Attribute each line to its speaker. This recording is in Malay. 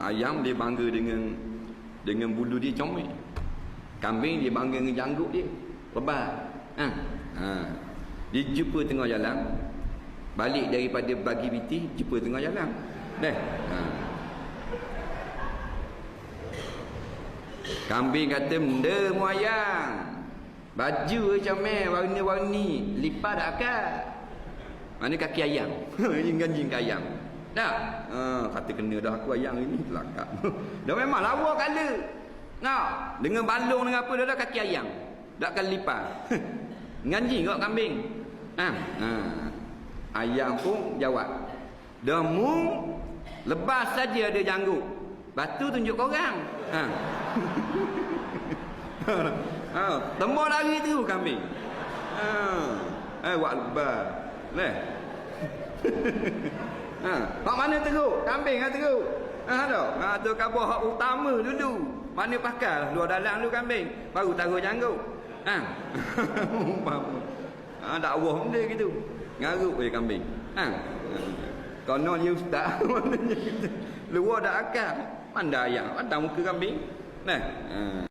Speaker 1: Ayam dia bangga dengan bulu dia comel. Kambing dia bangga dengan janggut dia lebat. Dia jumpa tengah jalan, balik daripada bagi biti, jumpa tengah jalan. Kambing kata, "Menda moyang, baju comel warna-warni, lipat tak akal." Mana kaki ayam. Ganjing ke ayam. Tak? Kata kena dah aku ayam ini kelakar. Dah memang lawa kala. Nah, dengan balung dengan apa dah kaki ayam. Tak akan lipat. Ganjing kau kambing. Ayam pun jawab, "Dah mung lepas saja ada janggut. Batu tunjuk korang." Tembak lari tu kambing. Buat lebar. Leh. Hak mana teruk? Kambing kan teruk. Tu khabar hak utama dulu. Mana pakar luar dalam tu kambing, baru taruh janggut. Dakwah benda gitu. Ngaruk je kambing. Konon dia ustaz. Maknanya luar dak akal. Pandai ayam, pandang muka kambing. Nah.